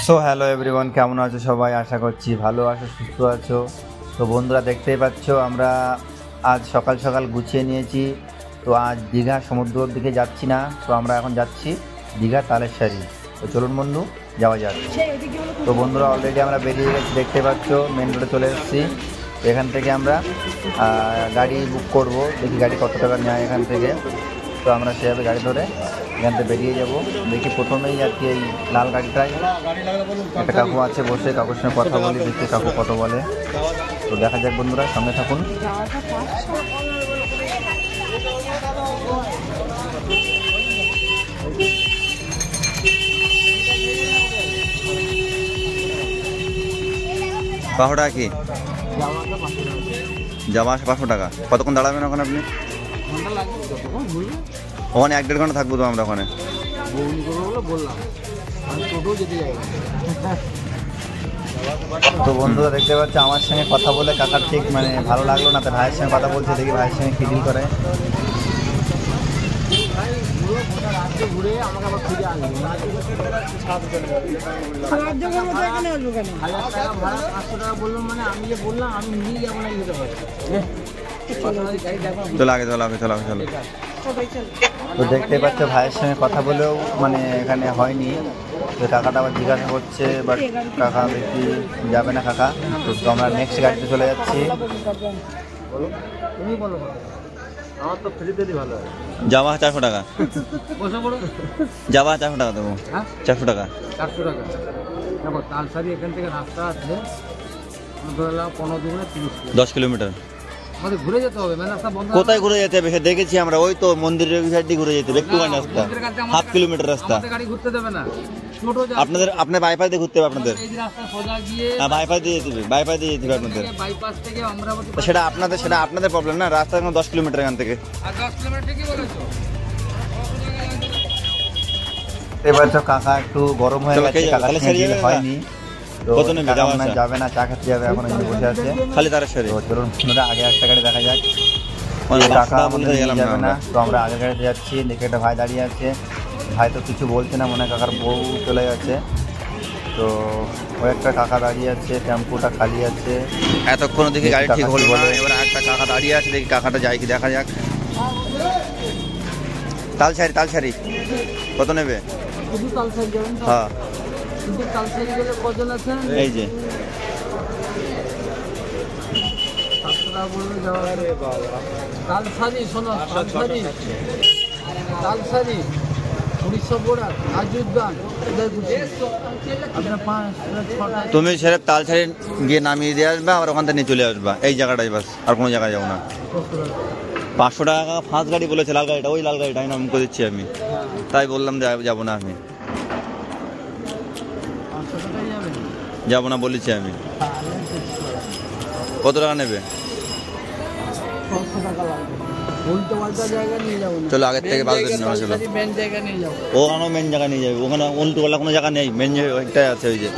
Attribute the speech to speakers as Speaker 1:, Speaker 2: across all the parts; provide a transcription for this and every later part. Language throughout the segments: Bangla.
Speaker 1: সো হ্যালো এভরিওয়ান, কেমন আছো সবাই? আশা করছি ভালো আছো, সুস্থ আছো। তো বন্ধুরা, দেখতেই পাচ্ছ আমরা আজ সকাল সকাল গুছিয়ে নিয়েছি। তো আজ দীঘা সমুদ্রের দিকে যাচ্ছি না, তো আমরা এখন যাচ্ছি দীঘা তালেশ্বরী। তো চলুন বন্ধু, যাওয়া যাক। তো বন্ধুরা, অলরেডি আমরা বেরিয়ে গেছি, দেখতে পাচ্ছ মেন রোডে চলে এসেছি। এখান থেকে আমরা গাড়ি বুক করব, দেখি গাড়ি কত টাকা নেয় এখান থেকে। তো আমরা সেভাবে গাড়ি ধরে এখান থেকে বেরিয়ে যাব। দেখি প্রথমেই আর কি এই লাল গাড়িটায় একটা কাকু আছে বসে, কাকুর সঙ্গে কথা বলি, দেখি কাকু কত বলে। তো দেখা যাক বন্ধুরা, সঙ্গে থাকুন। পাঁচশো টাকা কি? যাওয়া আসা 500 টাকা। কতক্ষণ দাঁড়াবেন ওখানে আপনি? ওখানে 1-1.5 ঘন্টা থাকবো তো আমরা ওখানে। তো বন্ধুরা দেখতে পাচ্ছি আমার সঙ্গে কথা বলে কাকার ঠিক মানে ভালো লাগলো না, তো ভাইয়ের সঙ্গে কথা বলছে, দেখি ভাইয়ের সঙ্গে কি ডিল করে। তো দেখতে পাচ্ছ ভাইয়ের সঙ্গে কথা বলেও মানে এখানে হয়নি। তো কাকাটা আবার জিজ্ঞাসা করছে, বাট কাকা দেখি যাবে না কাকা। তো আমরা নেক্সট গাড়িতে চলে যাচ্ছি। যাওয়া 400 টাকা, যাওয়া 400 টাকা দেবো। 400 টাকা।
Speaker 2: 400 টাকা। দেখো তালসারি এখান থেকে রাস্তা আছে
Speaker 1: 10 কিলোমিটার।
Speaker 2: আমাদের ঘুরে যেতে হবে, মেন রাস্তা বন্ধ।
Speaker 1: কোথায় ঘুরে যেতে হবে? দেখেছি আমরা, ওই তো মন্দিরের সাইড দিয়ে ঘুরে যেতে হবে, একটুখানি রাস্তা, 1/2 কিলোমিটার রাস্তা।
Speaker 2: গাড়ি ঘুরতে দেবে না, ছোট
Speaker 1: আপনার বাইপাস দিয়ে ঘুরতে হবে আপনাদের।
Speaker 2: এই রাস্তা সোজা গিয়ে
Speaker 1: বাইপাস দিয়ে যেতে হবে, বাইপাস দিয়ে যেতে হবে আপনাদের।
Speaker 2: বাইপাস থেকে অমরাবতী,
Speaker 1: সেটা আপনাদের প্রবলেম না, রাস্তা 10 কিলোমিটার এখান থেকে।
Speaker 2: আর 10 কিলোমিটার ঠিকই বলেছো।
Speaker 1: এবার তো কাকা একটু গরম হয়ে গেছে, কাকা হয়নি। তো যাবে না, চা খেতে যাবে, এখন এখানে বসে আছে খালি তালেশ্বরী। চলুন আগে একটা গাড়ি দেখা যাক। কাকা আমাদের যাবে না, তো আমরা আগের গাড়িতে যাচ্ছি। দেখে একটা ভাই দাঁড়িয়ে আছে, ভাই তো কিছু বলছে না, মনে হয় কাকার বউ চলে গেছে। তো ওই একটা কাকা দাঁড়িয়ে আছে, টেম্পুটা খালি আছে। এতক্ষণ দেখি গাড়ি ঠিক হল বলে, এবার একটা কাকা দাঁড়িয়ে আছে, দেখি কাকাটা যায় কি দেখা যাক। তালসারি কত নেবে? হ্যাঁ, এই যে তুমি সেরে তালসারি গিয়ে নামিয়ে দিয়ে আসবা, আবার ওখান থেকে নিয়ে চলে আসবা এই জায়গাটাই, বাস আর কোনো জায়গায় যাবো না। 500 টাকা ফার্স্ট গাড়ি বলেছে, লাল গাড়িটা, ওই লাল গাড়িটাই নাম করে দিচ্ছি আমি, তাই বললাম যাবো না, আমি যাবো না বলেছি আমি। কত টাকা নেবে? চলো আগের থেকে ওখানে মেন জায়গা নিয়ে যাবে, ওখানে উল্টো পাল্টা কোনো জায়গা নেই, মেন জায়গাটাই আছে। ওই যে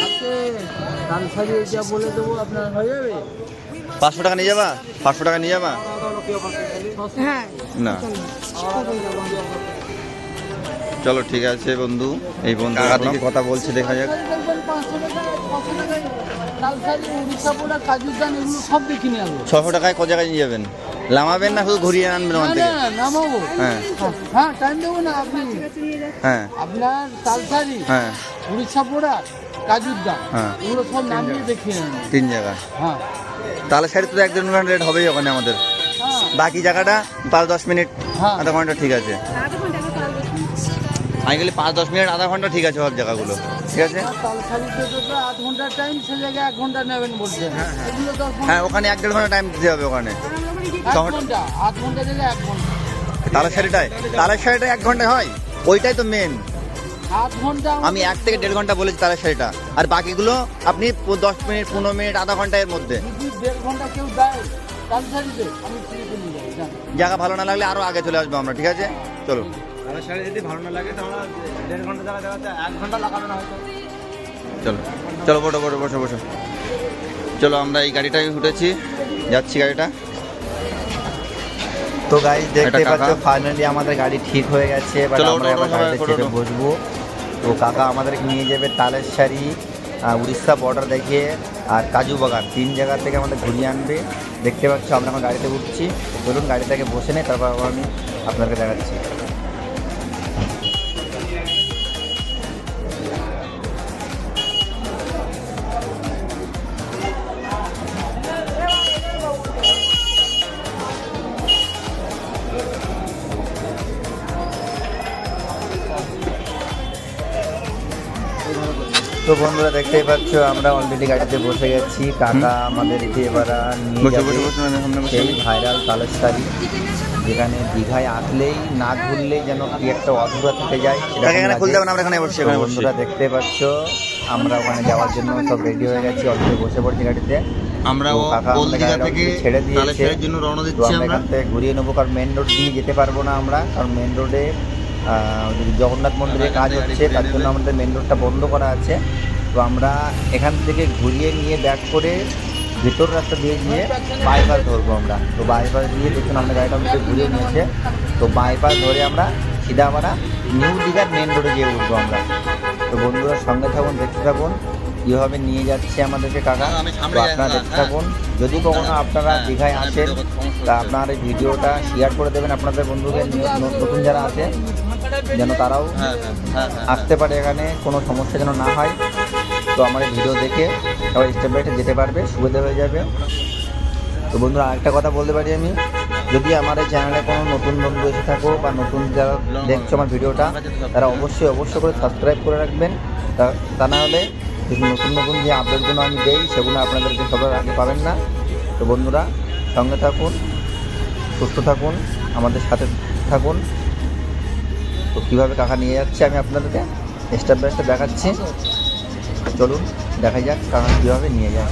Speaker 1: 500 টাকা নিয়ে যাবা, 500 টাকা নিয়ে যাবা না? চলো ঠিক আছে বন্ধু, এই বন্ধু কথা বলছে, দেখা যাক। 600 টাকায় কোন জায়গায় নিয়ে যাবেন? নামাবেন না শুধু ঘুরিয়ে আনবেন ওখান থেকে?
Speaker 2: হ্যাঁ, টাইম দেবো না আপনি।
Speaker 1: হ্যাঁ,
Speaker 2: আপনার তালসারি, হ্যাঁ, উড়িষ্যাপুরা, কাজুদ্দা, এগুলো সব নামিয়ে দেখিয়ে নেন
Speaker 1: 3 জায়গা।
Speaker 2: হ্যাঁ,
Speaker 1: তালসারি তো 1-1.5 ঘন্টা রেট হবেই ওখানে আমাদের। বাকি জায়গাটা 5-10 মিনিট, আধা ঘন্টা ঠিক আছে। আমি গেলে 5-10 মিনিট, আধা ঘন্টা ঠিক আছে সব জায়গাগুলো, ঠিক আছে।
Speaker 2: আধ ঘন্টার টাইম, সে জায়গায় 1 ঘন্টা নেবেন বলছে।
Speaker 1: হ্যাঁ, ওখানে 1-1.5 ঘন্টা টাইম দিতে হবে ওখানে।
Speaker 2: 1 ঘন্টা, আধ ঘন্টা দিলে 1 ঘন্টা।
Speaker 1: তালেশ্বরীটায় 1 ঘন্টা হয়, ওইটাই তো মেন।
Speaker 2: আধ ঘন্টা
Speaker 1: আমি 1 থেকে 1.5 ঘন্টা বলেছি তালেশ্বরীটা, আর বাকিগুলো আপনি 10 মিনিট, 15 মিনিট, আধা ঘন্টা এর মধ্যে।
Speaker 2: 1.5 ঘন্টা কেউ দেয় তালসারিতে, আমি
Speaker 1: জায়গা ভালো না লাগলে আরো আগে চলে আসবো আমরা, ঠিক আছে। চলো,
Speaker 2: যদি ভালো না লাগে তাহলে 1.5 ঘন্টা জায়গা দেওয়া 1 ঘন্টা লাগানো না হয়তো।
Speaker 1: চলো বসো। চলো আমরা এই গাড়িটাই উঠেছি, যাচ্ছি গাড়িটা। তো গাইস দেখতে পাচ্ছ ফাইনালি আমাদের গাড়ি ঠিক হয়ে গেছে, এবার আমরা এবার গাড়িতে চেপে বসবো। তো কাকা আমাদেরকে নিয়ে যাবে তালেশ্বরী উড়িষ্যা বর্ডার দেখিয়ে আর কাজু বাগান 3 জায়গা থেকে আমাদের ঘুরিয়ে আনবে। দেখতে পাচ্ছ আমরা এখন গাড়িতে উঠছি। চলুন গাড়িটাকে বসে নেই, তারপর আবার আমি আপনাদেরকে দেখাচ্ছি। তো বন্ধুরা দেখতেই পাচ্ছ আমরা অলরেডি গাড়িতে বসে গেছি। কাকা আমাদেরকে এবার নিয়ে যাবে সেই ভাইরাল তালেশ্বরী, যেখানে দীঘায় আসলেই না ঘুরলেই যেন কি একটা অধুরা থেকে যায়। বন্ধুরা দেখতে পাচ্ছ আমরা ওখানে যাওয়ার জন্য সব রেডি হয়ে গেছি, অলরেডি বসে পড়ছি গাড়িতে। আমরা ছেড়ে দিয়েছে, আমরা এখান থেকে ঘুরিয়ে নেবো, কারণ মেন রোড দিয়ে যেতে পারবো না আমরা, কারণ মেন রোডে জগন্নাথ মন্দিরে কাজ হচ্ছে, তার জন্য আমাদের মেন রোডটা বন্ধ করা আছে। তো আমরা এখান থেকে ঘুরিয়ে নিয়ে ব্যাক করে ভেতর রাস্তা দিয়ে গিয়ে বাইপাস ধরবো আমরা। তো বাইপাস দিয়ে দেখুন আমরা গাড়িটা আমাদের ঘুরিয়ে নিয়েছে। তো বাইপাস ধরে আমরা সিধা আমরা নিউ দীঘার মেন রোডে গিয়ে উঠবো আমরা। তো বন্ধুরা সঙ্গে থাকুন, দেখতে থাকুন কীভাবে নিয়ে যাচ্ছে আমাদেরকে কাকা। তো আপনারা দেখতে থাকুন। যদি কখনো আপনারা দীঘায় আসেন তা আপনার এই ভিডিওটা শেয়ার করে দেবেন আপনাদের বন্ধুকে, নতুন যারা আছে যেন তারাও আসতে পারে, এখানে কোনো সমস্যা যেন না হয়। তো আমার এই ভিডিও দেখে সবাই স্টেপ বাই স্টেপ যেতে পারবে, সুবিধা হয়ে যাবে। তো বন্ধুরা আরেকটা কথা বলতে পারি আমি, যদি আমার এই চ্যানেলে কোনো নতুন বন্ধু এসে থাকো বা নতুন যারা দেখছো আমার ভিডিওটা, তারা অবশ্যই করে সাবস্ক্রাইব করে রাখবেন। তা না হলে নতুন যে আপডেটগুলো আমি দেই সেগুলো আপনাদেরকে সবার আগে পাবেন না। তো বন্ধুরা সঙ্গে থাকুন, সুস্থ থাকুন, আমাদের সাথে থাকুন। তো কীভাবে কাকা নিয়ে যাচ্ছে আমি আপনাদেরকে স্টেপ বাই স্টেপ দেখাচ্ছি। চলুন দেখা যাক কাকা কীভাবে নিয়ে যায়।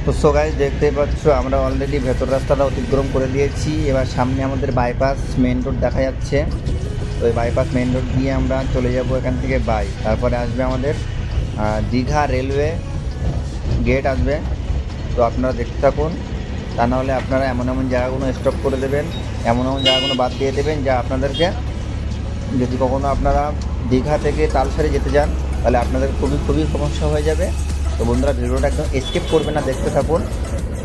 Speaker 1: তো সো গাইস দেখতেই পাচ্ছ আমরা অলরেডি ভেতর রাস্তাটা অতিক্রম করে দিয়েছি। এবার সামনে আমাদের বাইপাস মেন রোড দেখা যাচ্ছে। তো এই বাইপাস মেন রোড দিয়ে আমরা চলে যাব এখান থেকে তারপরে আসবে আমাদের দীঘা রেলওয়ে গেট আসবে। তো আপনারা দেখতে থাকুন, তা নাহলে আপনারা এমন জায়গাগুলো স্টপ করে দেবেন, এমন জায়গাগুলো বাদ দিয়ে দেবেন যা আপনাদেরকে, যদি কখনো আপনারা দীঘা থেকে তালসারি যেতে যান তাহলে আপনাদের খুবই সমস্যা হয়ে যাবে। তো বন্ধুরা ভিডিওটা একদম স্কিপ করবে না, দেখতে থাকুন।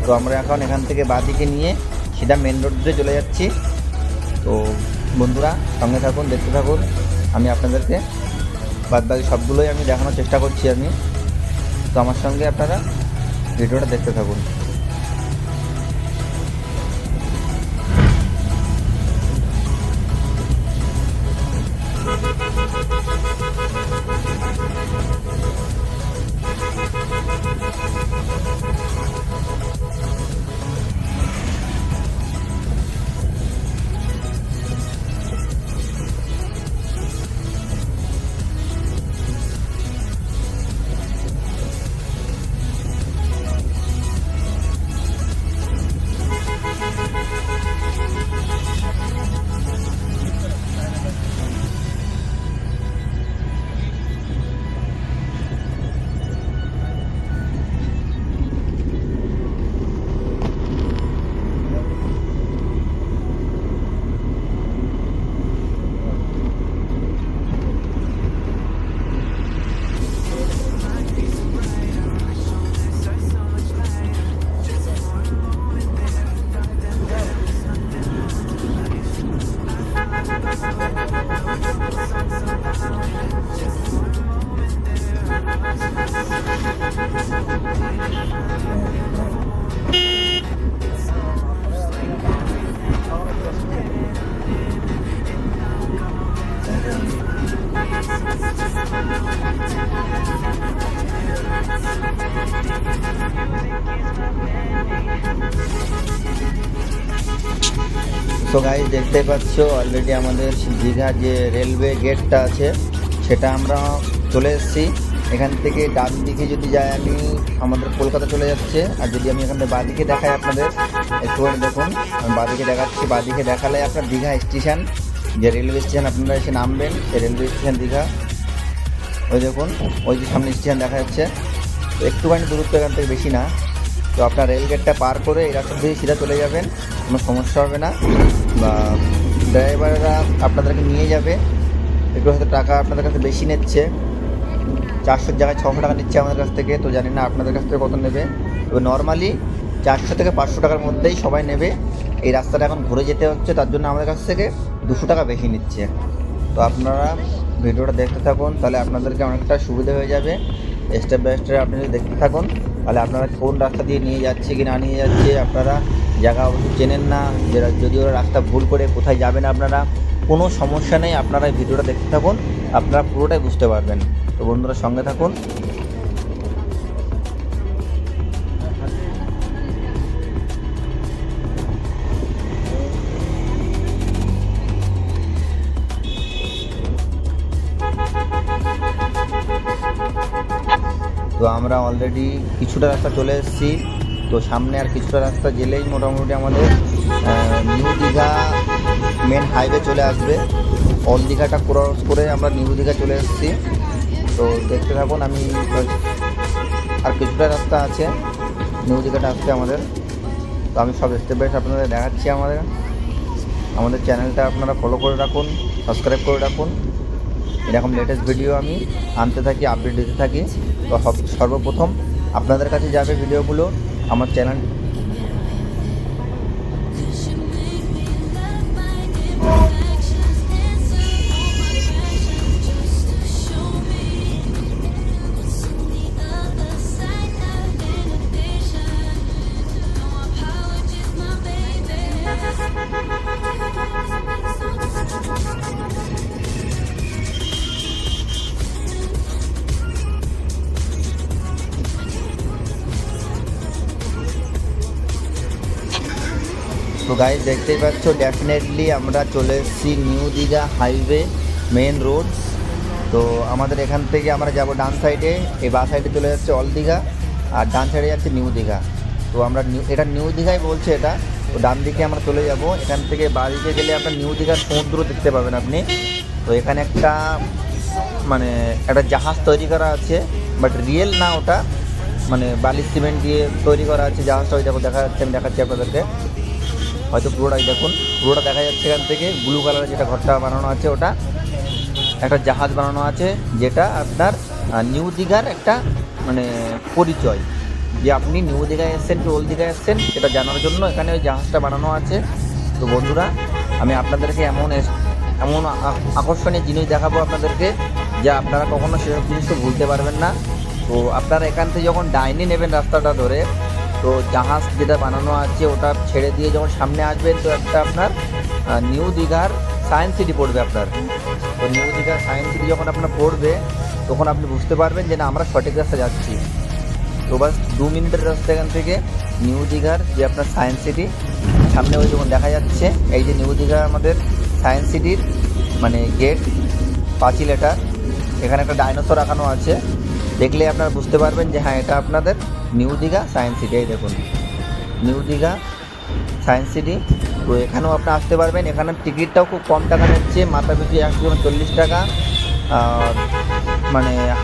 Speaker 1: তো আমরা এখন এখান থেকে বাঁদিকে নিয়ে সিধা মেন রোড দিয়ে চলে যাচ্ছি। তো বন্ধুরা সঙ্গে থাকুন, দেখতে থাকুন। আমি আপনাদেরকে বাদবাকি সবগুলোই আমি দেখানোর চেষ্টা করছি আমি। তো আমার সঙ্গে আপনারা ভিডিওটা দেখতে থাকুন। তো গাইস দেখতে পাচ্ছ অলরেডি আমাদের দীঘা যে রেলওয়ে গেটটা আছে সেটা আমরা চলে এসেছি। এখান থেকে ডান দিকে যদি যাই আমি আমাদের কলকাতা চলে যাচ্ছে, আর যদি আমি এখান থেকে বাঁদিকে দেখাই আপনাদের একটুখানি দেখুন, আমি বাঁদিকে দেখাচ্ছি। বাঁদিকে দেখালে আপনার দীঘা স্টেশন, যে রেলওয়ে স্টেশন আপনারা এসে নামবেন সেই রেলওয়ে স্টেশন দীঘা। ওই দেখুন ওই যে সামনে স্টেশন দেখা যাচ্ছে, তো একটুখানি দূরত্ব এখান থেকে বেশি না। তো আপনার রেল গেটটা পার করে এই রাস্তা দিয়ে সিধা চলে যাবেন, কোনো সমস্যা হবে না। বা ড্রাইভাররা আপনাদেরকে নিয়ে যাবে, একটু হয়তো টাকা আপনাদের কাছে বেশি নিচ্ছে, 400 জায়গায় 600 টাকা নিচ্ছে আমাদের কাছ থেকে। তো জানি না আপনাদের কাছ থেকে কত নেবে, তবে নর্মালি 400 থেকে 500 টাকার মধ্যেই সবাই নেবে। এই রাস্তাটা এখন ঘুরে যেতে হচ্ছে, তার জন্য আমাদের কাছ থেকে 200 টাকা বেশি নিচ্ছে। তো আপনারা ভিডিওটা দেখতে থাকুন, তাহলে আপনাদেরকে অনেকটা সুবিধা হয়ে যাবে। স্টেপ বাই স্টেপ আপনি যদি দেখতে থাকুন তাহলে আপনারা কোন রাস্তা দিয়ে নিয়ে যাচ্ছে কি না নিয়ে যাচ্ছে, আপনারা জায়গা অবশ্যই চেনেন না, যদি ওরা রাস্তা ভুল করে কোথায় যাবেন আপনারা, কোনো সমস্যা নেই। আপনারা ভিডিওটা দেখতে থাকুন, আপনারা পুরোটাই বুঝতে পারবেন। তো বন্ধুরা সঙ্গে থাকুন। তো আমরা অলরেডি কিছুটা রাস্তা চলে এসেছি। তো সামনে আর কিছুটা রাস্তা গেলেই মোটামুটি আমাদের নিউ দীঘা মেন হাইওয়ে চলে আসবে। ওল্ড দীঘাটা ক্রস করে আমরা নিউ দীঘা চলে এসেছি। তো দেখতে থাকুন, আমি আর কিছুটা রাস্তা আছে নিউ দীঘাটা আসছে আমাদের। তো আমি সব স্টেপ বাই স্টেপ আপনাদের দেখাচ্ছি। আমাদের চ্যানেলটা আপনারা ফলো করে রাখুন, সাবস্ক্রাইব করে রাখুন। এরকম লেটেস্ট ভিডিও আমি আনতে থাকি, আপডেট দিতে থাকি। তো সর্বপ্রথম আপনাদের কাছে যাবে ভিডিওগুলো আমার চ্যানেল। তো গাইস দেখতেই পাচ্ছ ডেফিনেটলি আমরা চলে এসেছি new Digha highway main road. তো আমাদের এখান থেকে আমরা যাব ডান সাইডে, এই বাঁ সাইডে চলে যাচ্ছে ওল্ড দীঘা, আর ডান সাইডে যাচ্ছে নিউ দীঘা। তো আমরা এটা নিউ দীঘাই বলছে এটা। তো ডান দিকে আমরা চলে যাব, এখান থেকে বাঁ দিকে গেলে আপনার নিউ দীঘার সমুদ্র দেখতে পাবেন আপনি। তো এখানে একটা একটা জাহাজ তৈরি করা আছে, বাট রিয়েল না, ওটা বালি সিমেন্ট দিয়ে তৈরি করা আছে জাহাজটা। ওই দেখো দেখা যাচ্ছে, আমি দেখাচ্ছি আপনাদেরকে, হয়তো পুরোটাই দেখুন, পুরোটা দেখা যাচ্ছে। এখান থেকে ব্লু কালারের যেটা ঘরটা বানানো আছে ওটা একটা জাহাজ বানানো আছে, যেটা আপনার নিউ দীঘার একটা পরিচয়, যে আপনি নিউ দীঘায় এসছেন কি ওল্ড দীঘায় এসছেন সেটা জানার জন্য এখানে ওই জাহাজটা বানানো আছে। তো বন্ধুরা আমি আপনাদেরকে এমন আকর্ষণীয় জিনিস দেখাবো আপনাদেরকে, যা আপনারা কখনো সেসব জিনিস তো ভুলতে পারবেন না। তো আপনারা এখান থেকে যখন ডাইনে নেবেন রাস্তাটা ধরে, তো জাহাজ যেটা বানানো আছে ওটা ছেড়ে দিয়ে যখন সামনে আসবেন, তো একটা আপনার নিউ দীঘার সায়েন্স সিটি পড়বে আপনার। তো নিউ দীঘার সায়েন্স সিটি যখন আপনার পড়বে, তখন আপনি বুঝতে পারবেন যে না আমরা সঠিক রাস্তা যাচ্ছি। তো বাস 2 মিনিটের রাস্তা এখান থেকে নিউ দীঘার যে আপনার সায়েন্স সিটি সামনে ওই যখন দেখা যাচ্ছে, এই যে নিউ দীঘা আমাদের সায়েন্স সিটির গেট পাঁচিল, এটা এখানে একটা ডাইনোসর রাখানো আছে, দেখলে আপনারা বুঝতে পারবেন যে হ্যাঁ এটা আপনাদের নিউ দীঘা সায়েন্স সিটি। এই দেখুন নিউ দীঘা সায়েন্স সিটি। তো এখানেও আপনি আসতে পারবেন, এখানের টিকিটটাও খুব কম টাকা নিচ্ছে, মাথা পিছু 140 টাকা। আর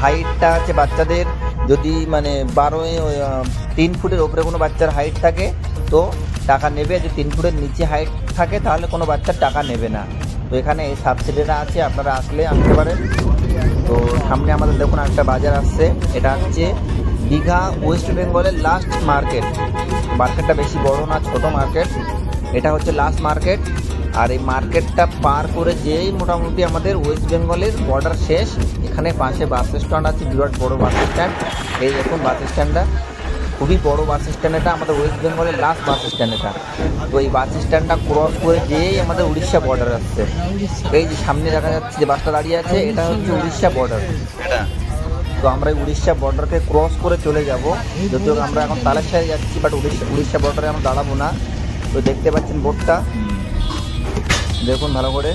Speaker 1: হাইটটা আছে বাচ্চাদের, যদি 3 ফুটের ওপরে কোনো বাচ্চার হাইট থাকে তো টাকা নেবে, যদি 3 ফুটের নিচে হাইট থাকে তাহলে কোনো বাচ্চার টাকা নেবে না। তো এখানে এই সাবসিডিটা আছে, আপনারা আসতে পারেন। তো সামনে আমাদের দেখুন একটা বাজার আসছে, এটা হচ্ছে দীঘা ওয়েস্ট বেঙ্গলের লাস্ট মার্কেট। মার্কেটটা বেশি বড় না, ছোট মার্কেট, এটা হচ্ছে লাস্ট মার্কেট। আর এই মার্কেটটা পার করে যেই মোটামুটি আমাদের ওয়েস্ট বেঙ্গলের বর্ডার শেষ, এখানে পাশে বাস স্ট্যান্ড আছে, বিরাট বড় বাস স্ট্যান্ড। এই দেখুন বাস স্ট্যান্ডটা, খুবই বড় বাস স্ট্যান্ড, এটা আমাদের ওয়েস্ট বেঙ্গলের লাস্ট বাস স্ট্যান্ড এটা। তো এই বাস স্ট্যান্ডটা ক্রস করে যেই আমাদের উড়িষ্যা বর্ডার আসছে, এই যে সামনে দেখা যাচ্ছে যে বাসটা দাঁড়িয়ে আছে, এটা হচ্ছে উড়িষ্যা বর্ডার। এটা তো আমরা উড়িষ্যা বর্ডারকে ক্রস করে চলে যাব, যদিও আমরা এখন তালেশ্বরে যাচ্ছি, বাট উড়িষ্যা বর্ডারে আমরা দাঁড়াবো না। তো দেখতে পাচ্ছেন বোর্ডটা, দেখুন ভালো করে,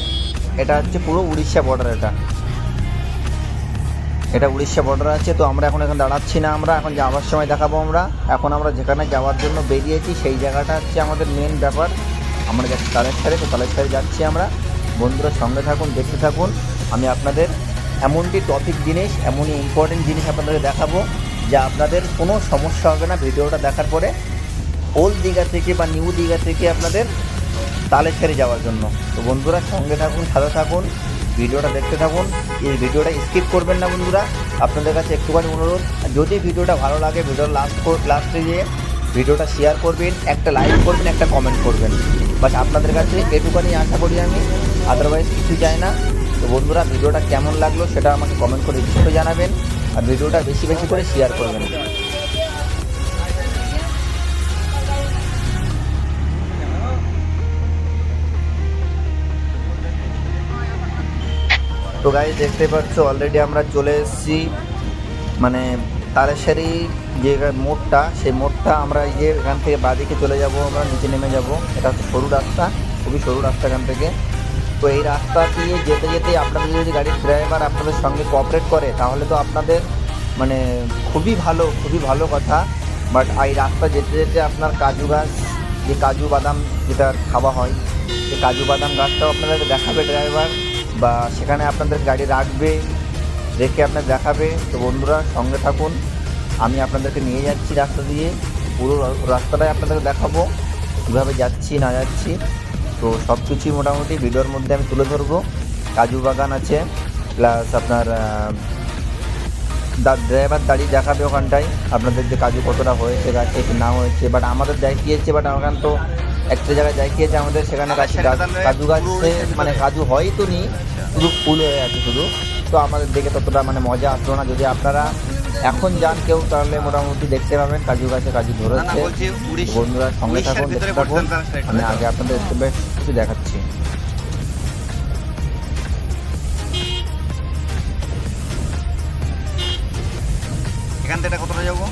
Speaker 1: এটা হচ্ছে পুরো উড়িষ্যা বর্ডার। এটা উড়িষ্যা বর্ডার আছে। তো আমরা এখন এখানে দাঁড়াচ্ছি না, আমরা এখন যাওয়ার সময় দেখাবো। এখন আমরা যেখানে যাওয়ার জন্য বেরিয়েছি সেই জায়গাটা হচ্ছে আমাদের মেন ব্যাপার। আমরা যাচ্ছি তালেশ্বরে, তো তালেশ্বরে যাচ্ছি আমরা। বন্ধুরা সঙ্গে থাকুন, দেখতে থাকুন। আমি আপনাদের এমনটি টপিক জিনিস, এমনই ইম্পর্টেন্ট জিনিস আপনাদের দেখাবো যা আপনাদের কোনো সমস্যা হবে না ভিডিওটা দেখার পরে, ওল্ড দীঘা থেকে বা নিউ দীঘা থেকে আপনাদের তালেশ্বরে যাওয়ার জন্য। তো বন্ধুরা সঙ্গে থাকুন, সাথে থাকুন, ভিডিওটা দেখতে থাকুন। এই ভিডিওটা স্কিপ করবেন না বন্ধুরা, আপনাদের কাছে একটুখানি অনুরোধ, যদি ভিডিওটা ভালো লাগে ভিডিওর লাস্টে গিয়ে ভিডিওটা শেয়ার করবেন, একটা লাইক করবেন, একটা কমেন্ট করবেন। বাট আপনাদের কাছে এটুখানি আশা করি আমি, আদারওয়াইজ কিছু চাই না। তো বন্ধুরা ভিডিওটা কেমন লাগলো সেটা আমাকে কমেন্ট করে নিশ্চয়ই জানাবেন, আর ভিডিওটা বেশি বেশি করে শেয়ার করবেন। তো গাইস দেখতে পাচ্ছ অলরেডি আমরা চলে এসেছি, মানে তালেশ্বরী যে মোড়টা, সেই মোড়টা আমরা এই যে এখান থেকে বাঁদিকে চলে যাব, আমরা নিচে নেমে যাব। এটা হচ্ছে সরু রাস্তা, খুবই সরু রাস্তা এখান থেকে। তো এই রাস্তা দিয়ে যেতে যেতে আপনাদের যদি গাড়ির ড্রাইভার আপনাদের সঙ্গে কোঅপারেট করে তাহলে তো আপনাদের মানে খুবই ভালো কথা। বাট এই রাস্তা যেতে যেতে আপনার কাজু গাছ, যে কাজু বাদাম যেটা খাওয়া হয়, সেই কাজু বাদাম গাছটাও আপনাদের দেখাবে ড্রাইভার, বা সেখানে আপনাদের গাড়ি রেখে আপনাদের দেখাবে। তো বন্ধুরা সঙ্গে থাকুন, আমি আপনাদেরকে নিয়ে যাচ্ছি রাস্তা দিয়ে, পুরো রাস্তাটাই আপনাদেরকে দেখাবো কীভাবে যাচ্ছি না যাচ্ছি। তো সব কিছুই মোটামুটি ভিডিওর মধ্যে আমি তুলে ধরবো। কাজু বাগান আছে, প্লাস আপনার ড্রাইভার দাঁড়িয়ে দেখাবে ওখানটায় আপনাদের যে কাজু কতটা হয়েছে গাছে কি না হয়েছে। বাট আমাদের দেখিয়েছে, বাট ওখান তো একটা জায়গায় দেখিয়েছে আমাদের, সেখানে কাজু গাছে মানে কাজু হয় তো নি, শুধু ফুল হয়ে আছে শুধু। তো আমাদের দেখে ততটা মানে মজা আসলো না। যদি আপনারা এখন যান কেউ তাহলে মোটামুটি দেখতে পাবেন কাজু গাছে কাজু ধরেছে। বন্ধুরা সঙ্গে থাকুন, দেখতে থাকুন, আমি আগে আপনাদের বেশ কিছু দেখাচ্ছি। এখান থেকে কতটা যাবো?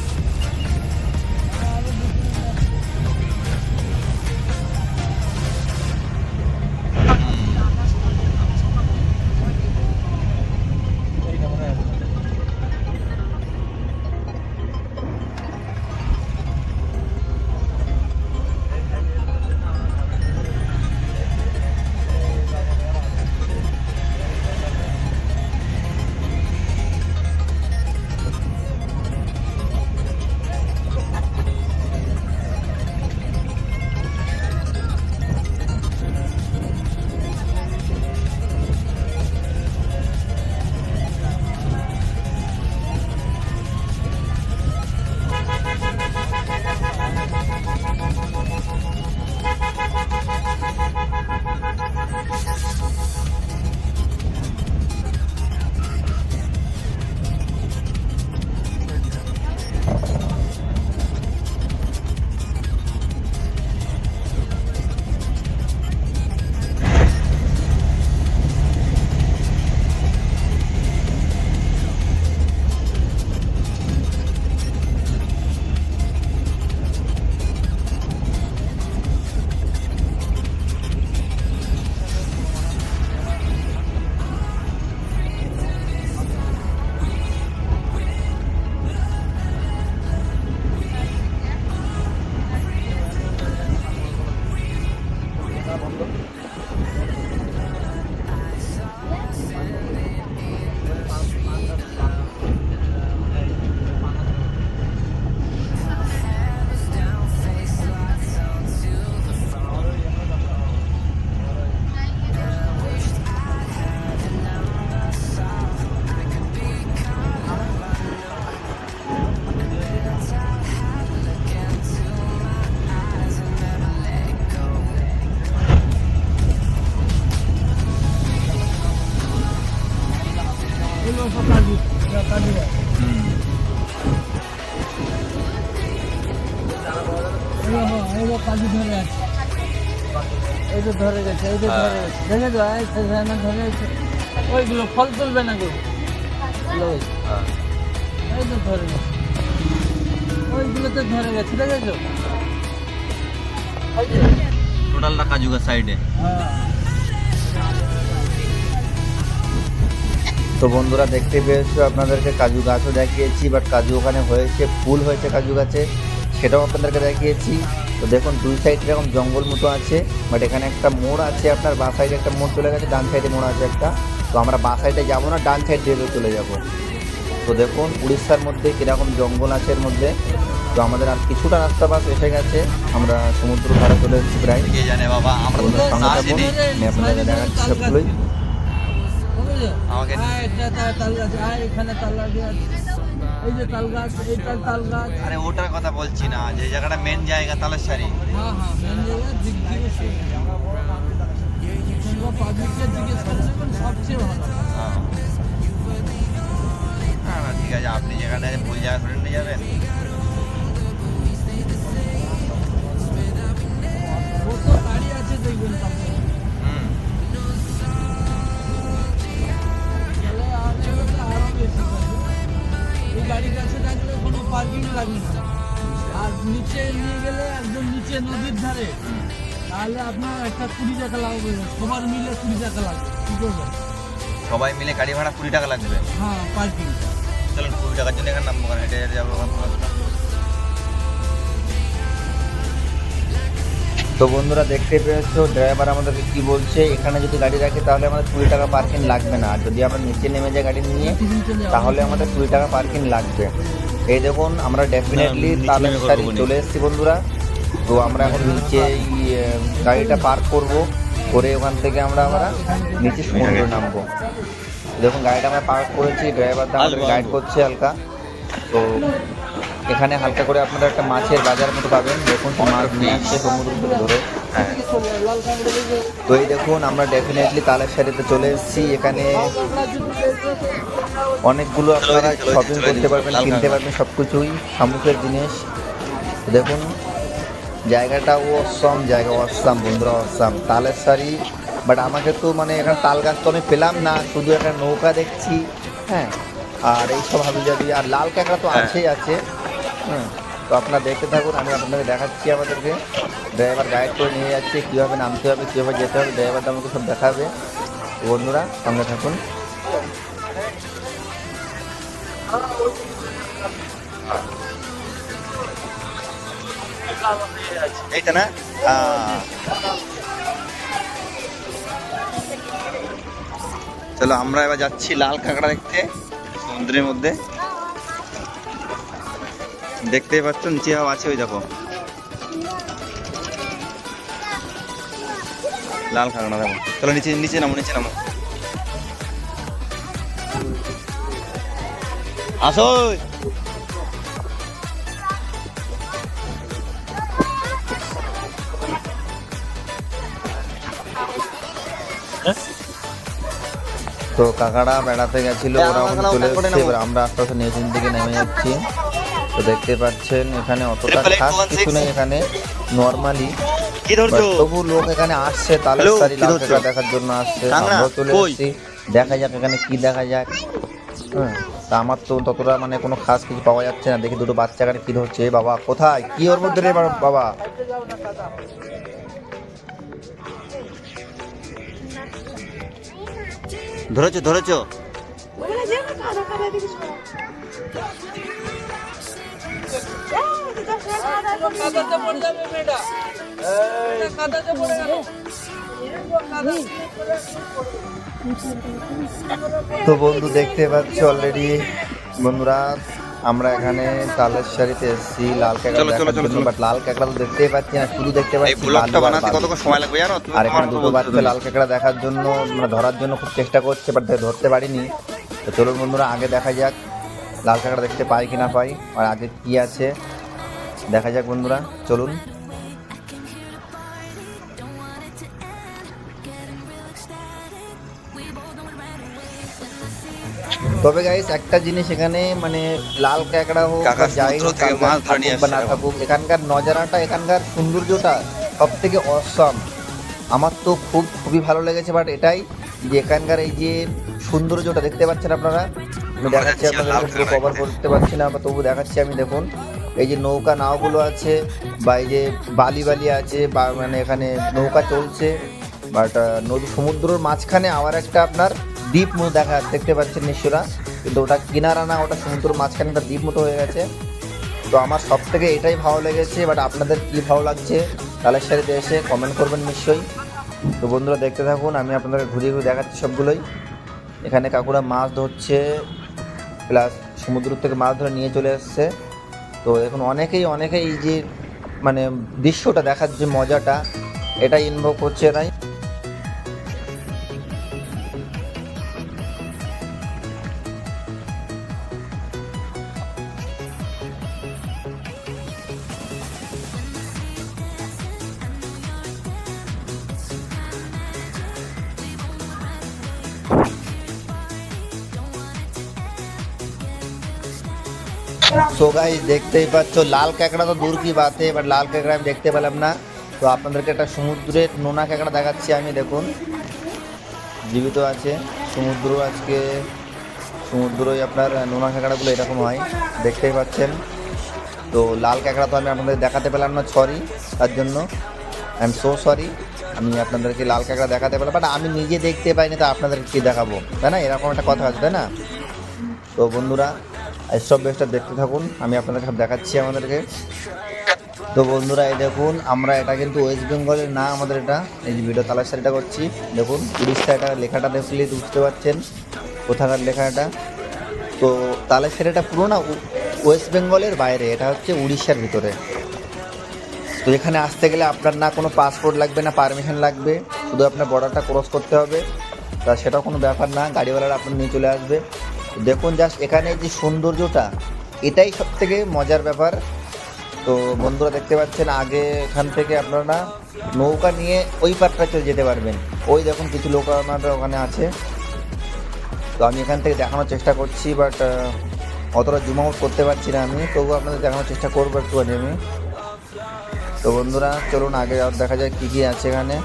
Speaker 2: কাজু ধরে আছে, এই তো ধরে গেছে, এই তো ধরে গেছে, দেখে তো ধরে গেছে। ওইগুলো ফল তুলবে না গো, এই তো ধরে গেছে, ওইগুলোতে ধরে গেছে, দেখেছো? এই যে
Speaker 1: টোটালটা কাজু গাছ সাইডে।
Speaker 2: হ্যাঁ।
Speaker 1: তো বন্ধুরা দেখতে পেয়েছো, আপনাদেরকে কাজু গাছও দেখিয়েছি, বাট কাজু ওখানে হয়েছে, ফুল হয়েছে কাজু গাছে, সেটাও আপনাদেরকে দেখিয়েছি। তো দেখুন দুই সাইড এরকম জঙ্গল মতো আছে, বাট এখানে একটা মোড় আছে, আপনার বাঁ সাইডে একটা মোড় চলে গেছে, ডান সাইডে মোড় আছে একটা। তো আমরা বাঁ সাইডে যাবো না, ডান সাইড দিয়ে চলে যাব। তো দেখুন উড়িষ্যার মধ্যে কীরকম জঙ্গল আছে এর মধ্যে। তো আমাদের আর কিছুটা রাস্তা বাস এসে গেছে, আমরা সমুদ্র ধারে চলে এসেছি প্রায়। কে জানে বাবা, আমরা সঙ্গে থাকুন, আমি আপনাদেরকে দেখাচ্ছি সবগুলোই।
Speaker 2: আমাকে তাল গাছ, এখানে তাল গাছ আছে, এই যে তাল গাছ, এইটা তাল গাছ।
Speaker 1: আরে ওটার কথা বলছি না, যে জায়গাটা মেন জায়গা তালেশ্বরী।
Speaker 2: হ্যাঁ হ্যাঁ, মেন জায়গা দিক দিয়ে পাবলিকের জিজ্ঞেস করছেন সবচেয়ে ভালো।
Speaker 1: হ্যাঁ ঠিক আছে, আপনি যেখানে ভুল জায়গা ধরে নিয়ে যাবেন।
Speaker 2: কত গাড়ি আছে দেখবেন সামনে। আরো বেশি এই গাড়ির কাছে থাকলে কোনো পার্কিং লাগবে না। আর নিচে নিয়ে গেলে একদম নিচে নদীর ধারে, তাহলে আপনার একটা 20 টাকা লাগবে, সবার মিলে 20 টাকা লাগবে। কি করবেন?
Speaker 1: সবাই মিলে গাড়ি ভাড়া 20 টাকা লাগবে।
Speaker 2: হ্যাঁ, পার্কিং।
Speaker 1: চলুন 20 টাকার জন্য এখানে নামবো, কারণ হেঁটে হেঁটে যাবো। তো বন্ধুরা দেখতে পেয়েছো ড্রাইভার আমাদেরকে কি বলছে, এখানে যদি গাড়ি রাখি তাহলে আমাদের 20 টাকা পার্কিং লাগবে না, আর যদি আমরা নিচে নেমে যাই গাড়ি নিয়ে তাহলে আমাদের 20 টাকা পার্কিং লাগবে। এই দেখুন আমরা ডেফিনেটলি তালেশ্বরী চলে এসেছি বন্ধুরা। তো আমরা এখন নিচে গাড়িটা পার্ক করব, করে ওখান থেকে আমরা নিচে সমুদ্রে নামবো। দেখুন গাড়িটা আমরা পার্ক করেছি, ড্রাইভার আমাদের গাইড করছে হালকা। তো এখানে হালকা করে আপনারা একটা মাছের বাজার মতো পাবেন, দেখুন মাছ নিয়ে আসছে সমুদ্র থেকে ধরে। তো এই দেখুন আমরা ডেফিনেটলি তালেশ্বরীতে চলে এসেছি। এখানে অনেকগুলো আপনারা শপিং করতে পারবেন, কিনতে পারবেন সব কিছুই, শামুকের জিনিস। দেখুন জায়গাটা অসাম জায়গা, অসাম বন্ধুরা, অসাম তালেশ্বরী। বাট আমাকে তো মানে এখানে তাল গাছ তো আমি পেলাম না, শুধু একটা নৌকা দেখছি। হ্যাঁ, আর এইসব হাবিজাবি আর লাল কাঁকড়া তো আছেই আছে। হ্যাঁ, তো আপনারা দেখতে থাকুন, আমি আপনাদেরকে দেখাচ্ছি। আমাদেরকে ড্রাইভার গাইড করে নিয়ে যাচ্ছে, কীভাবে নামতে হবে, কীভাবে যেতে হবে, ড্রাইভারটা আমাকে সব দেখাবে। তো বন্ধুরা সঙ্গে থাকুন। এইটা না, চলো আমরা এবার যাচ্ছি লাল কাঁকড়া দেখতে সমুদ্রের মধ্যে। দেখতেই পাচ্ছ নিচে আছে, ওই দেখো লাল কাঁকড়া দেখো। চলো নিচে নিচে নামো, নিচে নামো, আসো। তো কাকারা বেড়াতে গেছিল, ওরা ওখানে চলে এসেছে, এবার আমরা আস্তে আস্তে নিচের দিকে নেমে যাচ্ছি। তো দেখতে পাচ্ছেন এখানে অতটা খাস কিছু নেই, এখানে নর্মালি, তবু লোক এখানে আসছে তালেশ্বরী লাল কাঁকড়া দেখার জন্য আসছে। আমরাও চলে এসেছি, দেখা যাক এখানে কি দেখা যাক। হ্যাঁ, তা আমার তো ততটা মানে কোনো খাস কিছু পাওয়া যাচ্ছে না। দেখি দুটো বাচ্চা এখানে কি ধরছে। বাবা কোথায়, কি ওর মধ্যে রে বাবা? ধরেছো ধরেছো? তো বন্ধু দেখতে পাচ্ছ অলরেডি বন্ধুরা, আমরা এখানে তালেশ্বরীতে এসেছি লাল কাঁকড়া দেখার জন্য। বাট লাল কাঁকড়া তো দেখতেই পাচ্ছি না, শুধু দেখতে পাচ্ছি আর এখানে দুটো বাচ্চা লাল কাঁকড়া দেখার জন্য মানে ধরার জন্য খুব চেষ্টা করছে, বাট ধরতে পারিনি। তো চলুন বন্ধুরা আগে দেখা যাক লাল কাঁকড়া দেখতে পাই কি না পাই, আর আগে কি আছে দেখা যাক বন্ধুরা, চলুন। তবে গাইস একটা জিনিস এখানে মানে লাল কাঁকড়া হোক যাই হোক বা না থাকুক, এখানকার নজারাটা, এখানকার সৌন্দর্যটা সব থেকে অসাম। আমার তো খুবই ভালো লেগেছে। বাট এটাই যে এখানকার এই যে সৌন্দর্যটা দেখতে পাচ্ছেন আপনারা, আমি দেখাচ্ছি আপনাদেরকে, পুরো কভার করতে পারছি না বা তবু দেখাচ্ছি আমি। দেখুন এই যে নৌকা নাওগুলো আছে বা এই যে বালি বালি আছে বা মানে এখানে নৌকা চলছে, বাট নদী সমুদ্রের মাঝখানে আবার একটা আপনার দ্বীপ মতো দেখতে পাচ্ছেন নিশ্চয়রা, কিন্তু ওটা কিনারা না, ওটা সমুদ্রের মাঝখানে একটা দ্বীপ মতো হয়ে গেছে। তো আমার সব থেকে এটাই ভালো লেগেছে, বাট আপনাদের কী ভালো লাগছে তালেশ্বরীতে এসে কমেন্ট করবেন নিশ্চয়ই। তো বন্ধুরা দেখতে থাকুন, আমি আপনাদেরকে ঘুরিয়ে ঘুরিয়ে দেখাচ্ছি সবগুলোই। এখানে কাকুরা মাছ ধরছে, প্লাস সমুদ্র থেকে মাছ ধরে নিয়ে চলে এসছে। তো এখন অনেকেই এই যে মানে দৃশ্যটা দেখার যে মজাটা, এটা ইনভোগ করছে এরাই। সো গাইস দেখতেই পাচ্ছ, লাল কাঁকড়া তো দূর কি বাতে, বাট লাল কাঁকড়া আমি দেখতে পেলাম না। তো আপনাদেরকে একটা সমুদ্রের নোনা কাঁকড়া দেখাচ্ছি আমি। দেখুন জীবিত আছে সমুদ্র, আজকে সমুদ্রই আপনার নোনা কাঁকড়াগুলো এরকম হয়, দেখতেই পাচ্ছেন। তো লাল কাঁকড়া তো আমি আপনাদের দেখাতে পেলাম না, সরি তার জন্য, আই এম সো সরি। আমি আপনাদেরকে লাল কাঁকড়া দেখাতে পেলাম, বাট আমি নিজে দেখতে পাইনি, তো আপনাদেরকে কী দেখাবো, তাই না? এরকম একটা কথা আছে, তাই না? তো বন্ধুরা স্টপ বেসটা দেখতে থাকুন, আমি আপনাদেরকে সব দেখাচ্ছি আমাদেরকে। তো বন্ধুরা এই দেখুন, আমরা এটা কিন্তু ওয়েস্ট বেঙ্গলের না, আমাদের এটা এই যে ভিডিও তালেশ্বরীটা করছি। দেখুন উড়িষ্যা, এটা লেখাটা দেখলে বুঝতে পারছেন কোথাকার লেখা এটা। তো তালেশ্বরী এটা পুরো না ওয়েস্ট বেঙ্গলের বাইরে, এটা হচ্ছে উড়িষ্যার ভিতরে। তো এখানে আসতে গেলে আপনার না কোনো পাসপোর্ট লাগবে না পারমিশন লাগবে, শুধু আপনার বর্ডারটা ক্রস করতে হবে। তা সেটাও কোনো ব্যাপার না, গাড়িওয়ালারা আপনার নিয়ে চলে আসবে। দেখুন জাস্ট এখানে যে সৌন্দর্যটা, এটাই সব থেকে মজার ব্যাপার। তো বন্ধুরা দেখতে পাচ্ছেন, আগে এখান থেকে আপনারা নৌকা নিয়ে ওই পাটটা চলে যেতে পারবেন। ওই দেখুন কিছু লোক আপনাদের ওখানে আছে। তো আমি এখান থেকে দেখানোর চেষ্টা করছি, বাট অতটা জুম আউট করতে পারছি না আমি, তবুও আপনাদের দেখানোর চেষ্টা করবো একটুখানি আমি। তো বন্ধুরা চলুন আগে আর দেখা যায় কী কী আছে এখানে।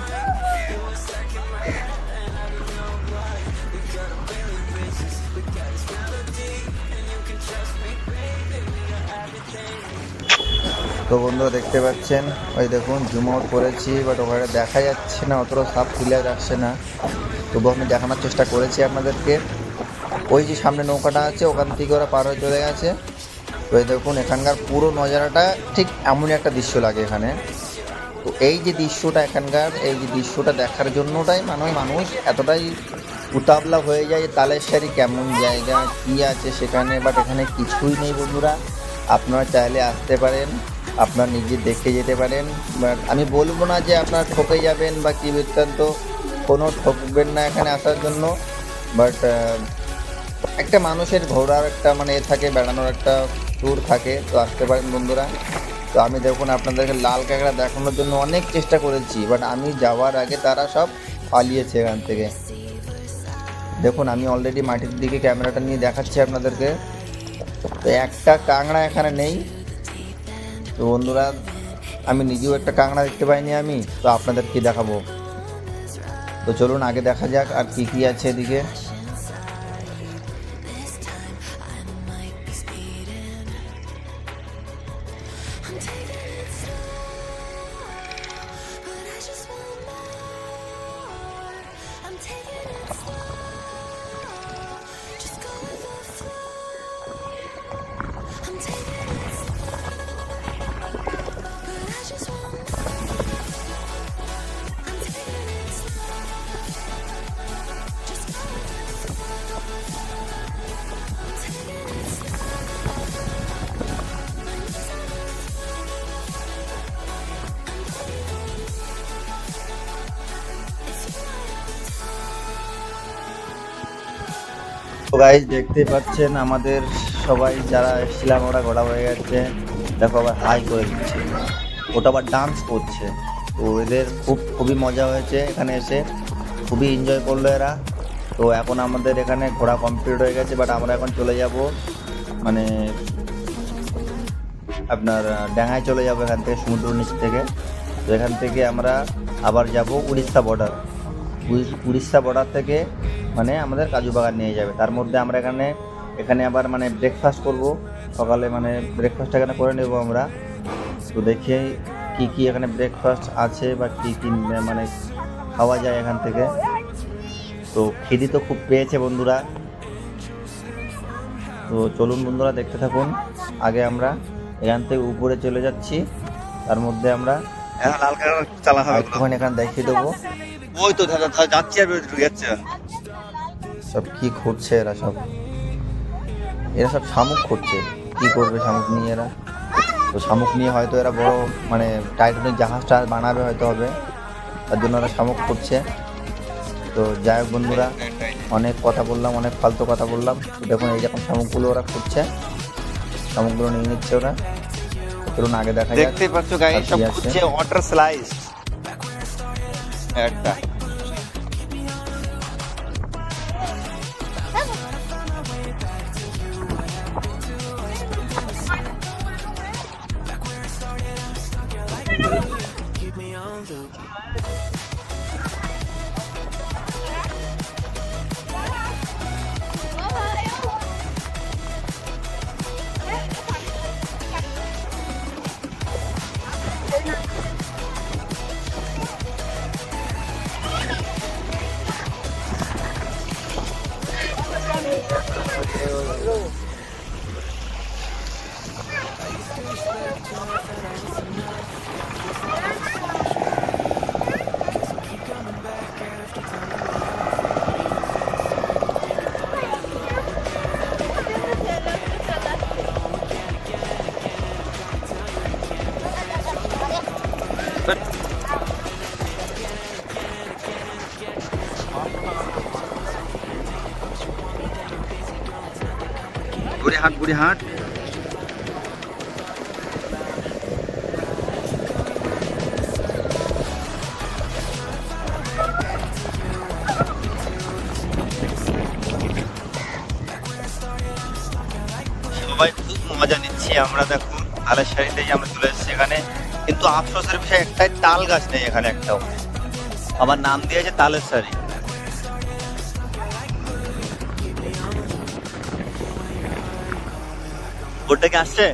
Speaker 1: তো বন্ধুরা দেখতে পাচ্ছেন, ওই দেখুন জুম আউট করেছি, বাট ওখানে দেখা যাচ্ছে না, অতটা সাপ ক্লিয়ার আসছে না, তবু আমি দেখানোর চেষ্টা করেছি আপনাদেরকে। ওই যে সামনে নৌকাটা আছে, ওখান থেকে ওরা পার হয়ে চলে গেছে। তো এই দেখুন এখানকার পুরো নজারাটা ঠিক এমনই একটা দৃশ্য লাগে এখানে। তো এই যে দৃশ্যটা এখানকার, এই যে দৃশ্যটা দেখার জন্যটাই মানুষ এতটাই উতাবলা হয়ে যায়। তালেশ্বরী কেমন জায়গা, কী আছে সেখানে, বাট এখানে কিছুই নেই বন্ধুরা। আপনারা চাইলে আসতে পারেন, আপনার নিজে দেখে যেতে পারেন, বাট আমি বলবো না যে আপনার ঠকে যাবেন বা কী বৃত্তান্ত, কোনো ঠকবেন না এখানে আসার জন্য। বাট একটা মানুষের ঘোরার একটা মানে থাকে, বেড়ানোর একটা ট্যুর থাকে, তো আসতে পারেন বন্ধুরা। তো আমি দেখুন আপনাদেরকে লাল কাঁকড়া দেখানোর জন্য অনেক চেষ্টা করেছি, বাট আমি যাওয়ার আগে তারা সব পালিয়েছে এখান থেকে। দেখুন আমি অলরেডি মাটির দিকে ক্যামেরাটা নিয়ে দেখাচ্ছি আপনাদেরকে। তো একটা কাঁকড়া এখানে নেই। তো বন্ধুরা আমি নিজেও একটা কাঁকড়া দেখতে পাইনি আমি, তো আপনাদের কি দেখাবো। তো চলুন আগে দেখা যাক আর কি কি আছে এদিকে। তো গাইস দেখতে পাচ্ছেন আমাদের সবাই যারা এসেছিলাম ওরা ঘোরা হয়ে গেছে। দেখো আবার হাই করে দিচ্ছে, ওটা আবার ডান্স করছে। তো এদের খুবই মজা হয়েছে এখানে এসে, খুবই এনজয় করলো এরা। তো এখন আমাদের এখানে ঘোরা কমপ্লিট হয়ে গেছে, বাট আমরা এখন চলে যাব মানে আপনার ডাঙায় চলে যাব এখান থেকে, সমুদ্র নিচ থেকে। তো এখান থেকে আমরা আবার যাব উড়িষ্যা বর্ডার। উড়িষ্যা বর্ডার থেকে মানে আমাদের কাজু বাগান নিয়ে যাবে। তার মধ্যে আমরা এখানে এখানে আবার মানে ব্রেকফাস্ট করব সকালে, মানে ব্রেকফাস্ট এখানে করে নেব আমরা। তো দেখি কি কি এখানে ব্রেকফাস্ট আছে বা কি কি মানে খাওয়া যায় এখান থেকে। তো খিদি তো খুব পেয়েছে বন্ধুরা, তো চলুন বন্ধুরা দেখতে থাকুন। আগে আমরা এখান থেকে উপরে চলে যাচ্ছি, তার মধ্যে আমরা
Speaker 3: লাল কালার চালা হবে
Speaker 1: একটুখানি এখানে দেখিয়ে দেবো
Speaker 3: ওই তো যাচ্ছে আর ঢুকে যাচ্ছে।
Speaker 1: সব কি খুঁজছে এরা, এরা সব শামুক খুঁজছে। কি করবে শামুক নিয়ে এরা? তো শামুক নিয়ে হয়তো এরা বড় মানে টাইটানিক জাহাজটা বানাবে হয়তো হবে, তার জন্য ওরা শামুক খুঁজছে। তো যাই হোক বন্ধুরা, অনেক কথা বললাম, অনেক ফালতু কথা বললাম। তো দেখুন এই যখন শামুকগুলো ওরা খুঁজছে, শামুকগুলো নিয়ে নিচ্ছে ওরা। চলুন আগে দেখা যাক।
Speaker 3: দেখতে পাচ্ছ গাইস, সব
Speaker 1: কি আছে।
Speaker 3: খুঁজছে ওয়াটার স্লাইস একটা। বুড়িহাট বুড়িহাট সবাই খুব মজা নিচ্ছি আমরা। দেখো তালের সারিতেই আমরা চলে এসেছি এখানে, কিন্তু আফসোসের বিষয় একটাই, তাল গাছ নেই এখানে একটাও। আমার নাম দিয়েছে তালের সারি। বোটটা কি আসছে?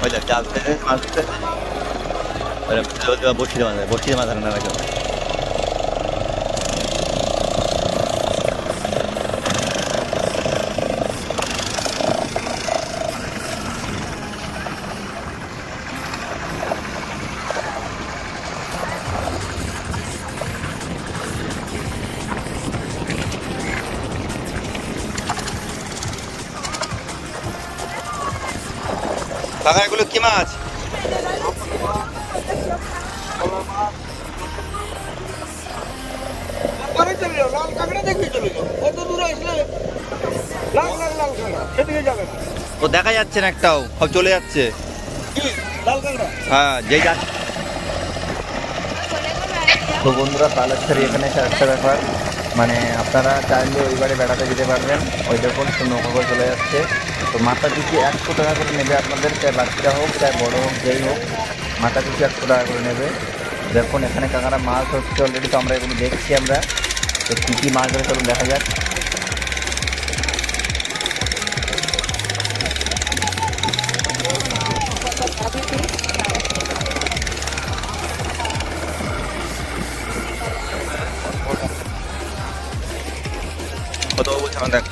Speaker 3: ওই দেখ জাল ফেলে মাছ ধরতে, বড়শিতে মাছ ধরে না রাখো। কাকা এগুলো কি মাছ?
Speaker 2: লাল কাঁকড়া দেখবি, চলে যাও কত দূরে আসলে লাল লাল লাল কাঁকড়া সেদিকে যাবে না।
Speaker 3: ও দেখা যাচ্ছে না একটাও, সব চলে যাচ্ছে।
Speaker 2: কি লাল কাঁকড়া?
Speaker 3: হ্যাঁ যেই যাচ্ছে।
Speaker 1: তো বন্ধুরা তালের সারি এখানে এসে একটা ব্যাপার, মানে আপনারা চাইলে ওইবারে বেড়াতে যেতে পারবেন। ওই দেখুন নৌকা করে চলে যাচ্ছে। তো মাথা পিছু 100 টাকা করে নেবে আপনাদের, চাই বাচ্চা হোক চাই বড় হোক যেই হোক, মাথা পিছু 100 টাকা করে নেবে। দেখুন এখানে কাকারা মাছ হচ্ছে অলরেডি, তো আমরা এগুলো দেখছি আমরা। তো কী কী মাছ ধরে চলুন দেখা যাক।
Speaker 3: কত বলছে আমার দেখ।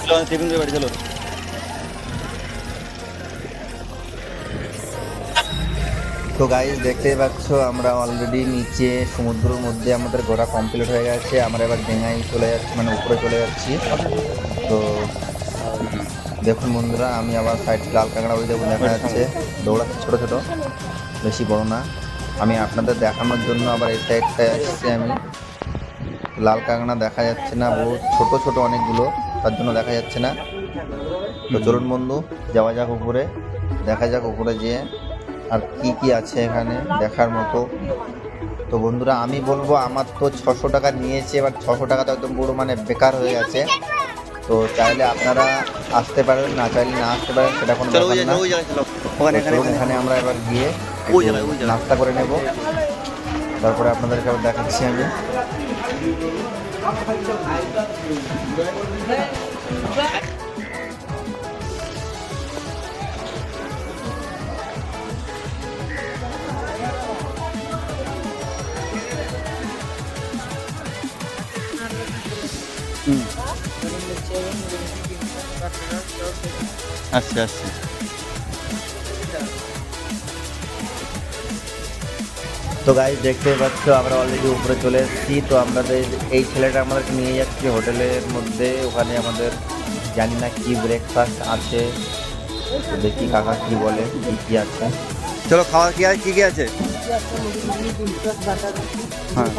Speaker 3: চলো টিফিন করে বাড়ি চলো।
Speaker 1: তো গাইস দেখতেই পাচ্ছ আমরা অলরেডি নিচে সমুদ্রের মধ্যে আমাদের ঘোরা কমপ্লিট হয়ে গেছে। আমরা এবার ডেঙ্গায় চলে যাচ্ছি, মানে উপরে চলে যাচ্ছি। তো দেখুন বন্ধুরা, আমি আবার সাইড লাল কাঁকড়া ওই দেখুন দেখা যাচ্ছে দৌড়াচ্ছে, ছোটো ছোটো, বেশি বড় না। আমি আপনাদের দেখানোর জন্য আবার এই সাইডটায় আসছি। আমি লাল কাঁকড়া দেখা যাচ্ছে না, বহুত ছোট ছোট অনেকগুলো, তার জন্য দেখা যাচ্ছে না। তো চলুন বন্ধু যাওয়া যাক উপরে, দেখা যাক উপরে যেয়ে আর কি কি আছে এখানে দেখার মতো। তো বন্ধুরা আমি বলবো, আমার তো 600 টাকা নিয়েছে, এবার 600 টাকা তো একদম পুরো মানে বেকার হয়ে গেছে। তো চাইলে আপনারা আসতে পারেন, না চাইলে না আসতে পারেন, সেটা কোনো ব্যাপার না। চলুন, এখানে আমরা এবার গিয়ে একটু নাস্তা করে নেব, তারপরে আপনাদেরকে আবার দেখাচ্ছি আমি।
Speaker 3: আচ্ছা আচ্ছা।
Speaker 1: তো গাইস দেখতেই পাচ্ছ আমরা অলরেডি উপরে চলে এসেছি। তো আমাদের এই ছেলেটা আমাদেরকে নিয়ে যাচ্ছে হোটেলের মধ্যে, ওখানে আমাদের জানি না কি ব্রেকফাস্ট আছে। তো দেখি কাকা কি বলে, কি কি আছে।
Speaker 3: চলো খাওয়া কি আছে, কি কি আছে? হ্যাঁ,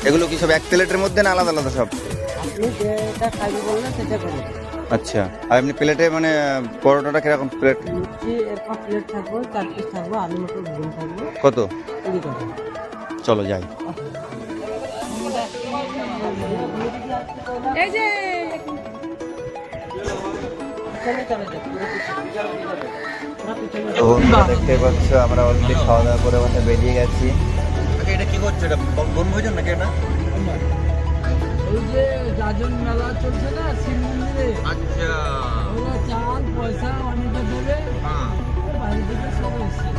Speaker 3: এগুলো কি সব এক প্লেটের মধ্যে না আলাদা আলাদা সব? আচ্ছা, আর এমনি প্লেটে মানে পরোটাটা কিরকম প্লেট? কত? চলো যাই।
Speaker 1: তো বন্ধুরা দেখতে পাচ্ছ আমরা অলরেডি খাওয়া দাওয়া করে ওখানে বেরিয়ে গেছি।
Speaker 3: এটা কি করছো? এটা বনভোজন নাকি এটা?
Speaker 2: ওই যে গাজন মেলা চলছে না শিব মন্দিরে,
Speaker 3: আচ্ছা।
Speaker 2: ওরা চাল পয়সা অনেকে দেবে, বাইরে থেকে সব এসছে।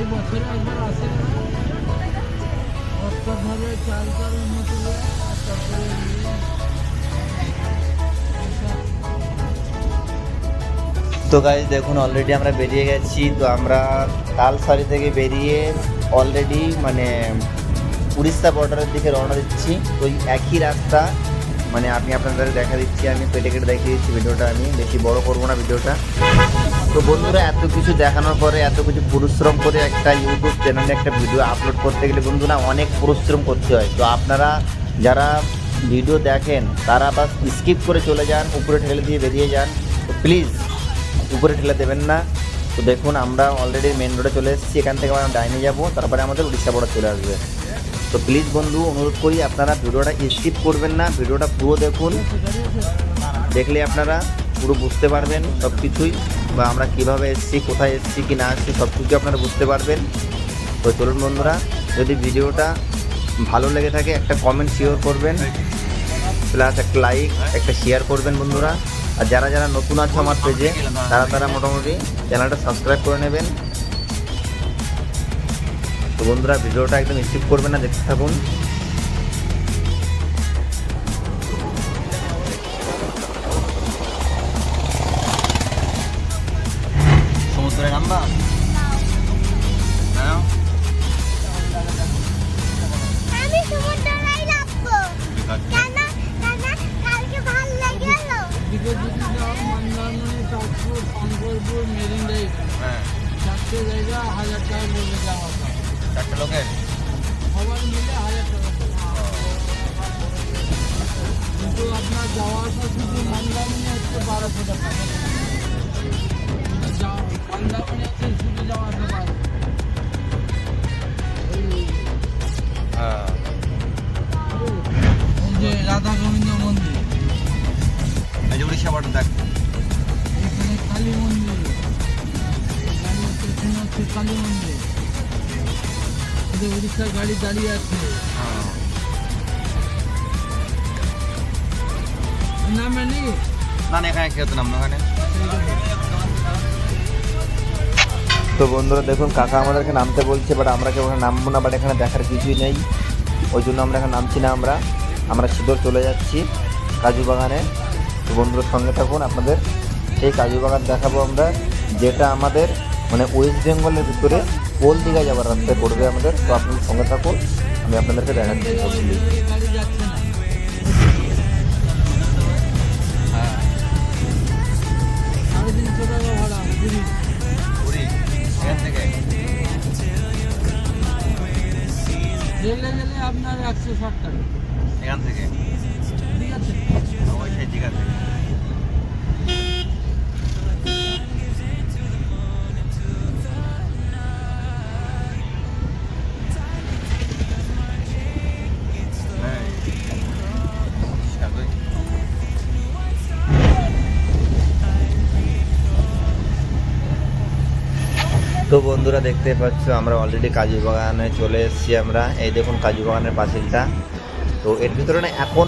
Speaker 2: এই বছরে একবার আসে না, অর্থভাবে চাল চাল উন্নতি করে, তারপরে
Speaker 1: তো গাইস দেখুন অলরেডি আমরা বেরিয়ে গেছি। তো আমরা তালসারি থেকে বেরিয়ে অলরেডি মানে উড়িষ্যা বর্ডারের দিকে রওনা দিচ্ছি। তো এই একই রাস্তা, মানে আমি আপনাদের দেখা দিচ্ছি, আমি পেটে কেটে দেখিয়ে দিচ্ছি। ভিডিওটা আমি বেশি বড় করবো না ভিডিওটা। তো বন্ধুরা এত কিছু দেখানোর পরে, এত কিছু পরিশ্রম করে একটা ইউটিউব চ্যানেলে একটা ভিডিও আপলোড করতে গেলে বন্ধুরা অনেক পরিশ্রম করতে হয়। তো আপনারা যারা ভিডিও দেখেন তারা বাস স্কিপ করে চলে যান, উপরে ঠেলে দিয়ে বেরিয়ে যান। তো প্লিজ উপরে ঠেলে দেবেন না। তো দেখুন আমরা অলরেডি মেন রোডে চলে এসেছি, এখান থেকে আমরা ডাইনে যাবো, তারপরে আমাদের উড়িষ্যা বর্ডার চলে আসবে। তো প্লিজ বন্ধু অনুরোধ করি আপনারা ভিডিওটা স্কিপ করবেন না, ভিডিওটা পুরো দেখুন। দেখলে আপনারা পুরো বুঝতে পারবেন সব কিছুই, বা আমরা কীভাবে এসেছি, কোথায় এসেছি কি না এসেছি সব কিছু আপনারা বুঝতে পারবেন। তো চলুন বন্ধুরা, যদি ভিডিওটা ভালো লেগে থাকে একটা কমেন্ট শিওর করবেন, প্লাস একটা লাইক, একটা শেয়ার করবেন বন্ধুরা। আর যারা যারা নতুন আছে আমার পেজে, তারা মোটামুটি চ্যানেলটা সাবস্ক্রাইব করে নেবেন। তো বন্ধুরা ভিডিওটা একদম স্কিপ করবেন না, দেখতে থাকুন।
Speaker 3: সমুদ্রে নামবা?
Speaker 4: আমি সমুদ্রে নামবো। কেন? কালকে ভালো লাগে গেল।
Speaker 2: দিকে যদি যাও মন্দারমণি, চাঁদপুর, শঙ্করপুর, মেরিন ড্রাইভ, চারটে জায়গা 1000 টাকা বলবে যাওয়া আসা।
Speaker 3: চারটে লোকের
Speaker 2: সবাই মিলে 1000 টাকা কিন্তু আপনার যাওয়া আসা শুধু মন্দারমণি হচ্ছে 1200 টাকা। মন্দারমণি হচ্ছে শুধু যাওয়া আসা 1200। এই যে রাধা গোবিন্দ মন্দির,
Speaker 3: এই যে উড়িষ্যা বর্ডার দেখ,
Speaker 2: এখানে কালী মন্দির, এখানে হচ্ছে কালী মন্দির। উড়িষ্যার গাড়ি দাঁড়িয়ে আছে, নামেনি
Speaker 3: না না এখানে কেউ তো নামলো ওখানে।
Speaker 1: তো বন্ধুরা দেখুন কাকা আমাদেরকে নামতে বলছে, বাট আমরা কেউ ওখানে নামবো না, বাট এখানে দেখার কিছুই নেই, ওই জন্য আমরা এখানে নামছি না। আমরা সিধর চলে যাচ্ছি কাজু বাগানে। তো বন্ধুদের সঙ্গে থাকুন, আপনাদের সেই কাজু বাগান দেখাবো আমরা, যেটা আমাদের মানে ওয়েস্ট বেঙ্গলের ভিতরে ওল দীঘা যাওয়ার রাস্তায় পড়বে আমাদের। তো আপনাদের সঙ্গে থাকুন, আমি আপনাদেরকে দেখাচ্ছি সবগুলি।
Speaker 2: গাড়ি যাচ্ছে না।
Speaker 3: হ্যাঁ,
Speaker 2: 350 টাকা ভাড়া পুরী।
Speaker 3: পুরী এখান থেকে
Speaker 2: রেলে গেলে আপনার 160 টাকা।
Speaker 3: এখান থেকে
Speaker 2: ঠিক আছে,
Speaker 3: ওই সেই দীঘা থেকে। হ্যাঁ,
Speaker 1: তো বন্ধুরা দেখতে পাচ্ছ আমরা অলরেডি কাজু বাগানে চলে এসেছি আমরা। এই দেখুন কাজু বাগানের পাঁচিলটা। তো এর ভিতরে না এখন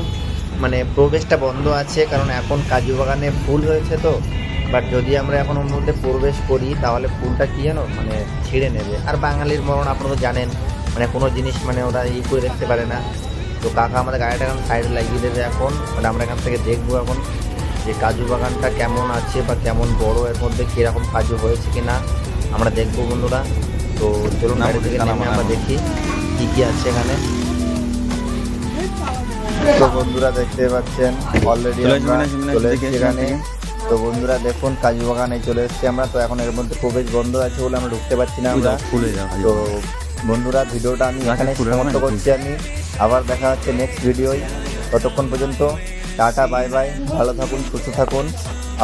Speaker 1: মানে প্রবেশটা বন্ধ আছে, কারণ এখন কাজু বাগানে ফুল হয়েছে। তো বাট যদি আমরা এখন ওর মধ্যে প্রবেশ করি তাহলে ফুলটা কি জানো মানে ছিঁড়ে নেবে। আর বাঙালির মরণ আপনারা তো জানেন, মানে কোনো জিনিস মানে ওরা করে দেখতে পারে না। তো কাকা আমাদের গাড়িটা এখন সাইডে লাগিয়ে দেবে এখন, মানে আমরা এখান থেকে দেখবো এখন যে কাজু বাগানটা কেমন আছে বা কেমন বড়, এর মধ্যে কীরকম কাজু হয়েছে কি না আমরা দেখবো বন্ধুরা। তো চলুন গাড়ি থেকে নেমে আমরা দেখি কি কি আছে এখানে। তো বন্ধুরা দেখতে পাচ্ছেন অলরেডি আমরা চলে এসেছি এখানে। তো বন্ধুরা দেখুন কাজু বাগানে চলে এসেছি আমরা। তো এখন এর মধ্যে প্রবেশ বন্ধ আছে বলে আমরা ঢুকতে পারছি না আমরা। তো বন্ধুরা ভিডিওটা আমি এখানে সমাপ্ত করছি আমি। আবার দেখা হচ্ছে নেক্সট ভিডিওয়। ততক্ষণ পর্যন্ত টাটা, বাই বাই, ভালো থাকুন, সুস্থ থাকুন।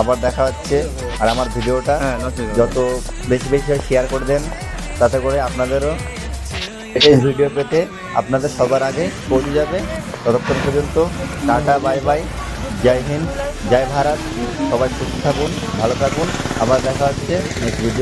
Speaker 1: আবার দেখা হচ্ছে। আর আমার ভিডিওটা যত বেশি বেশি শেয়ার করে দেন, তাতে করে আপনাদেরও এই ভিডিও পেতে আপনাদের সবার আগে পৌঁছে যাবে। ততক্ষণ পর্যন্ত টাটা, বাই বাই, জয় হিন্দ, জয় ভারত। সবাই সুস্থ থাকুন, ভালো থাকুন। আবার দেখা হচ্ছে নেক্সট ভিডিও।